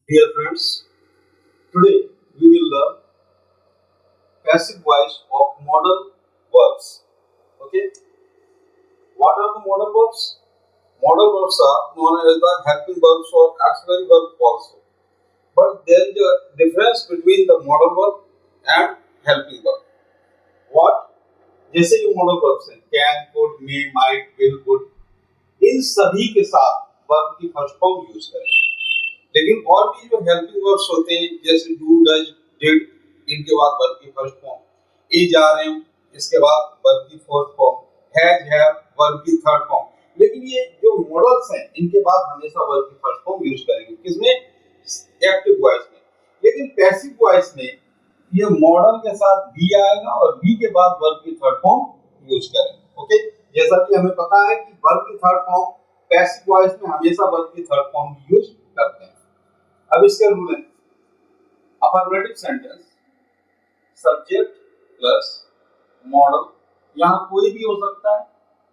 Dear friends, today we will learn passive voice of modal verbs. Okay, what are the modal verbs? Modal verbs are known as the helping verbs or auxiliary verb also. But there is a difference between the modal verb and helping verb. What? जैसे जो modal verbs हैं can, could, may, might, will, would, इन सभी के साथ verb की first form use करें। लेकिन और भी जो हेल्पिंग वर्ब्स होते हैं जैसे डू डज डिड इनके बाद वर्ब की first form is are am इसके बाद वर्ब की fourth form has have verb की थर्ड फॉर्म। लेकिन ये जो मॉडल्स हैं इनके बाद हमेशा वर्ब की फर्स्ट फॉर्म यूज करेंगे किसमें एक्टिव वॉइस में। लेकिन पैसिव वॉइस में ये मॉडल के साथ बी आएगा और बी के बाद वर्ब की थर्ड फॉर्म यूज करेंगे। ओके, जैसा कि हमें पता है कि वर्ब की थर्ड फॉर्म पैसिव वॉइस में हमेशा वर्ब की थर्ड फॉर्म यूज करते हैं। अब इसके रूल है affirmative sentence subject plus model, यहां कोई भी हो सकता है,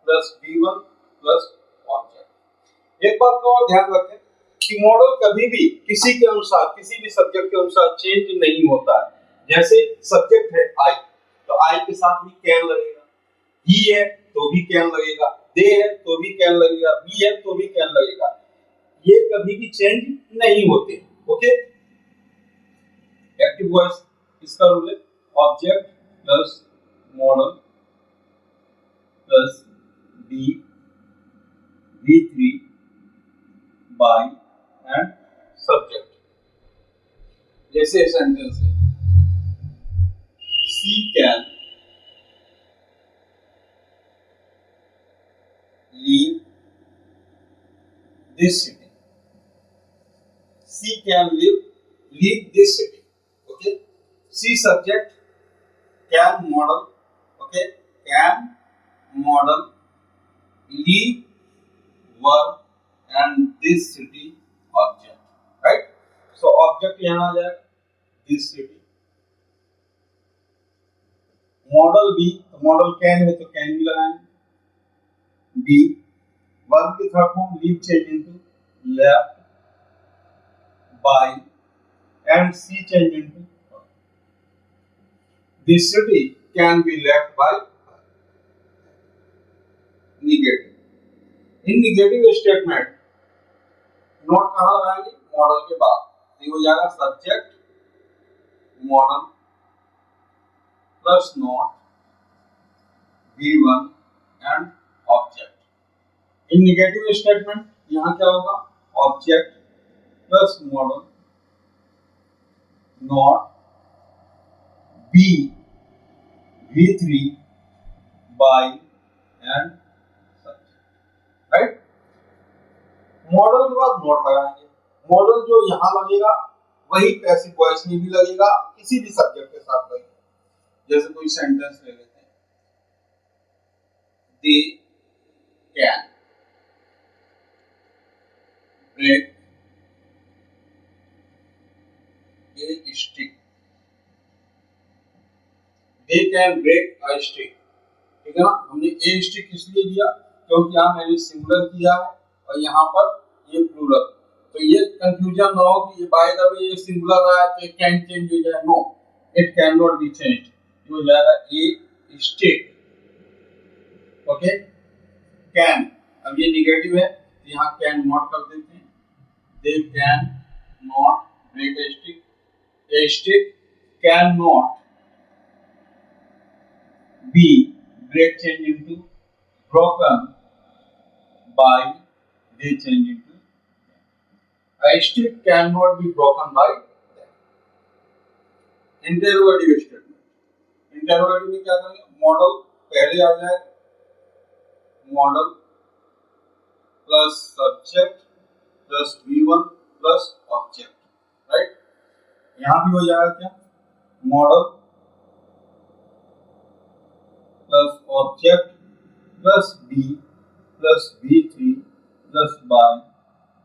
प्लस V1 प्लस ऑब्जेक्ट। एक बात को और ध्यान रखें कि मॉडल कभी भी किसी के अनुसार किसी भी सब्जेक्ट के अनुसार चेंज नहीं होता है। जैसे सब्जेक्ट है आई, तो आई के साथ भी कैन लगेगा, ही है तो भी कैन लगेगा, दे है तो भी कैन लगेगा, बी है तो भी कैन लगेगा। ये कभी भी चेंज नहीं होते। ओके, एक्टिव वॉइस इसका रूल है object plus model plus be V3 by and subject. जैसे सेंटेंस है she can leave this city, she can leave this city. Okay, C subject, can model. Okay, can model, leave verb and this city object. Right? So object यहाँ आ जाएगा this city. Modal be, modal can है तो can भी लगाएंगे। Be verb की third form leave change into left by and C change into the city can be left by negative. In negative statement not कहाँ लगाएंगे? Modal के बाद। ये हो जाएगा subject modal plus not V1 and object. In negative statement यहाँ क्या होगा? Object plus modal not B V3 by and subject. Right, modal के बाद नोट लगाएंगे। मॉडल जो यहाँ लगेगा वही पैसिव वॉइस में भी लगेगा, किसी भी सब्जेक्ट के साथ लगेगा। जैसे कोई सेंटेंस ले लेते हैं they can break a stick, they can break a stick। ठीक है ना, हमने a stick इसलिए दिया क्योंकि यहाँ मैंने सिंगुलर किया है और यहाँ पर ये प्लूरल, तो ये कंफ्यूजन ना हो कि ये बाय द वे ये सिंगुलर है तो कैन चेंज हो जाए। No, it can not be changed, ये हो जाएगा a stick। ओके, कैन अब ये नेगेटिव है तो यहाँ कैन नॉट कर देते हैं, they can not break a stick। A stick cannot be break change into broken by they change into a stick cannot be broken by interrogative statement। Interrogative में क्या करेंगे? मॉडल पहले आ जाए, modal plus subject plus V1 plus object. Right, यहां भी हो जाएगा क्या? Modal plus object plus B plus V3 plus by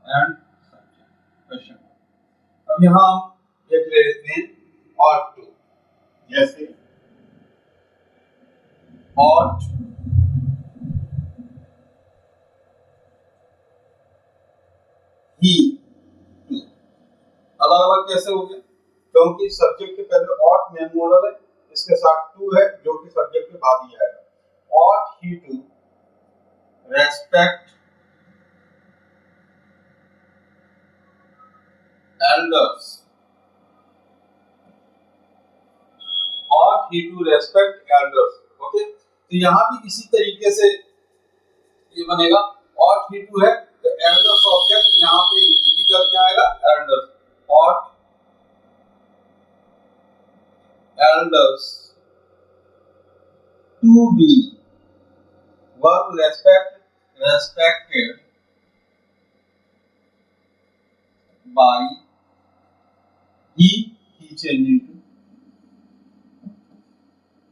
and question. अब यहां हम एक ले लेते हैं ought to, जैसे ought he to। कैसे हो गया? क्योंकि सब्जेक्ट के पहले ought मेन मॉडल है, इसके साथ टू है जो कि सब्जेक्ट के बाद ही आएगा। ought he to respect elders, ought he to respect elders। Okay, तो यहाँ भी इसी तरीके से ये बनेगा, ought he to है तो elders ऑब्जेक्ट यहाँ पे ही क्या आएगा, elders, ought elders to be, verb respected by he changing to,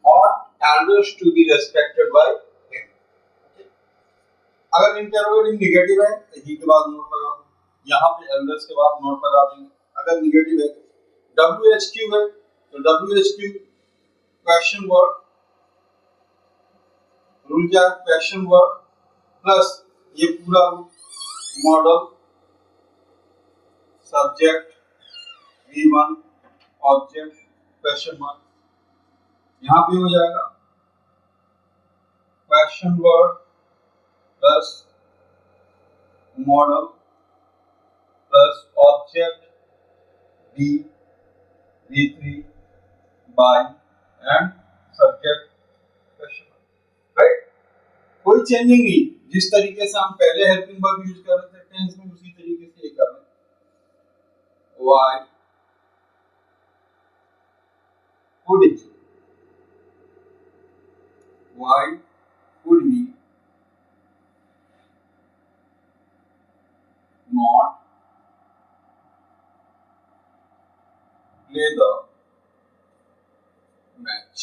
ought elders to be respected by him। अगर इंटरोगेटिव नेगेटिव है तो ही के बाद नोट लगा दो, यहाँ पे एल्डर्स के बाद नोट लगा देंगे। अगर नेगेटिव है WHQ है तो WHQ क्वेश्चन वर्ड, रूल क्या है, क्वेश्चन वर्ड प्लस ये पूरा modal subject V1 object question mark, यहाँ पे हो जाएगा question word plus model plus object V3 by and subject question mark, right. कोई चेंजिंग नहीं, जिस तरीके से हम पहले हेल्पिंग वर्ब यूज कर रहे थे टेंस में उसी तरीके से ये कर रहे हैं। Why could he? Why could he not play the match?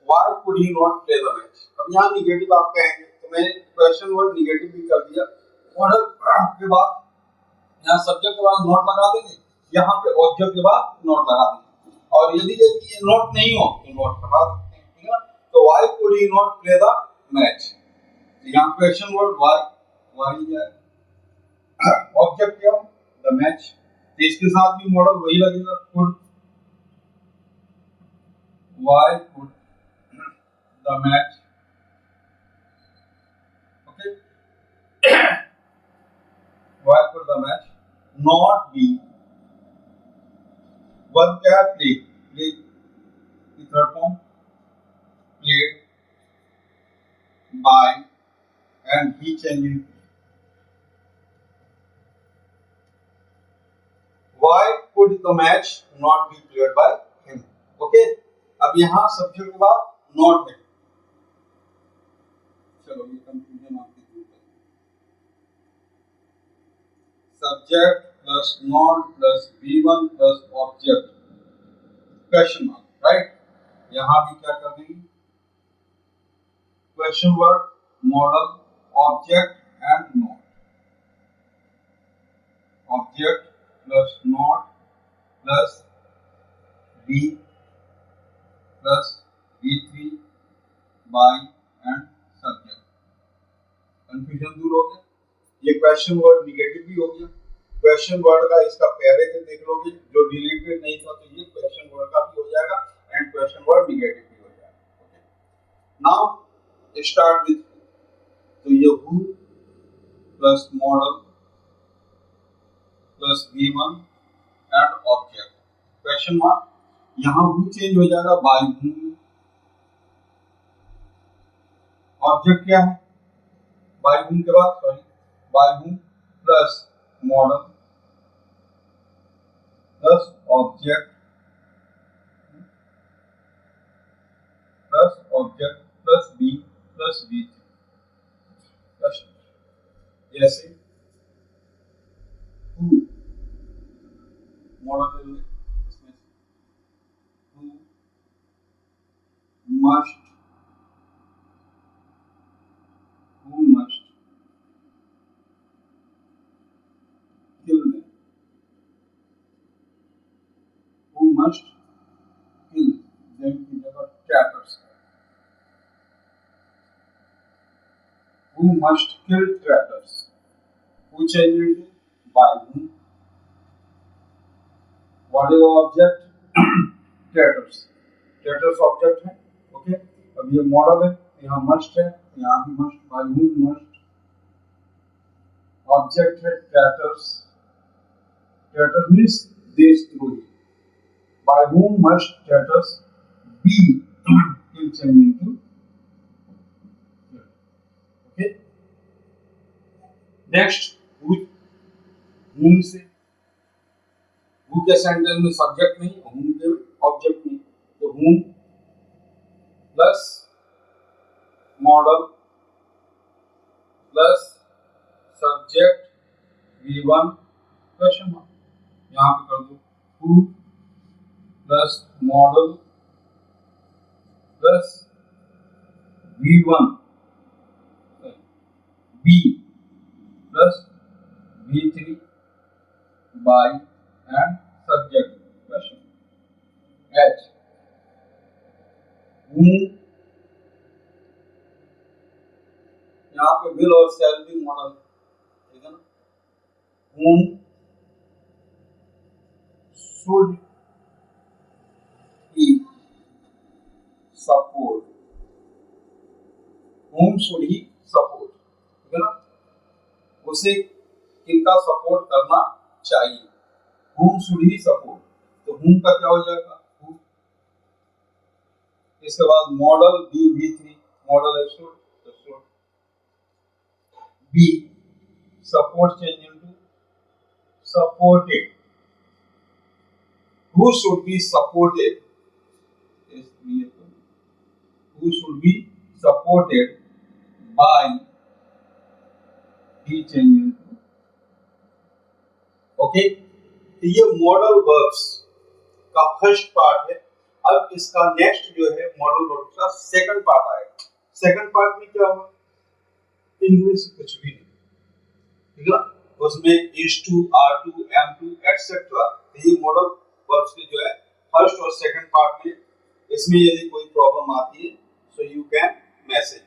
Why could he not play the match? अब यहाँ निगेटिव आप कहेंगे तो मैंने क्वेश्चन वर्ड निगेटिव भी कर दिया, मॉडल के बाद यहाँ सब्जेक्ट के बाद नोट लगा देंगे, यहाँ पे ऑब्जेक्ट के बाद नोट लगा देंगे, और यदि ये नोट नहीं हो तो नोट लगा सकते हैं, ठीक है ना। तो why could he not play the match? यहाँ क्वेश्चन वर्ड why है, ऑब्जेक्ट क्या है, the match, तो इसके साथ भी मॉडल वही लगेगा, could, why could the match, okay, why could the match not be, verb क्या है, प्ले, प्ले की third form played by and he changing, why could the match not be played by him? Okay, अब यहाँ subject के बाद not है, चलो ये कंफ्यूजन आपकी दूर कर, subject plus not plus V1 plus object question mark, right. यहाँ भी क्या कर देंगे, question word modal object and not, object plus not plus V plus V3 by and subject, confusion दूर हो गया। ये क्वेश्चन वर्ड निगेटिव भी हो गया, क्वेश्चन वर्ड का इसका पहले के देख लोगे जो डिलीटेड नहीं था तो ये क्वेश्चन वर्ड का भी हो जाएगा एंड क्वेश्चन वर्ड निगेटिव भी हो जाएगा। ओके, नाउ स्टार्ट विद, तो ये who plus model plus V1 and object question mark, यहाँ हु चेंज हो जाएगा बाय हु, ऑब्जेक्ट क्या है, बाय हु के बाद sorry by who plus model plus object plus B plus B, जैसे हु मॉडल ले इसमें who must kill them, who must kill them की जगह traitors, who must kill traitors, who changed into by whom what is object? Traitors, traitors object है। Okay, अब ये model है, यहाँ मस्ट है, यहाँ भी must, bye whom must. Object है ट्रेटर्स, ट्रेटर्स मीन्स देशद्रोही। Bye whom must traitors B change into. Okay, next whom से, who के सेंटेंस में सब्जेक्ट नहीं, whom के ऑब्जेक्ट नहीं, तो whom plus model plus subject V1 question mark, यहाँ पे कर दो who plus model plus V1 B plus V3 by and subject question H whom, यहाँ पे will और shall be मॉडल, ठीक है ना। whom should he support, whom should he support, ठीक है ना, उसे किनका सपोर्ट करना चाहिए, whom should he support, तो whom का क्या हो जाएगा who। इसके बाद मॉडल B V3 मॉडल है should, तो should B support change into supported, who should be supported, who should be supported by D change into. Okay, तो ये मॉडल वर्ब्स का फर्स्ट पार्ट है। अब इसका नेक्स्ट जो है मॉडल वर्ब्स का सेकंड पार्ट आएगा। सेकंड पार्ट में क्या होगा, इनमें से कुछ भी नहीं, ठीक है, उसमें is2 are2 am2 एक्सेट्रा। ये मॉडल वर्ब्स के जो है फर्स्ट और सेकंड पार्ट में, इसमें यदि कोई प्रॉब्लम आती है सो यू कैन मैसेज।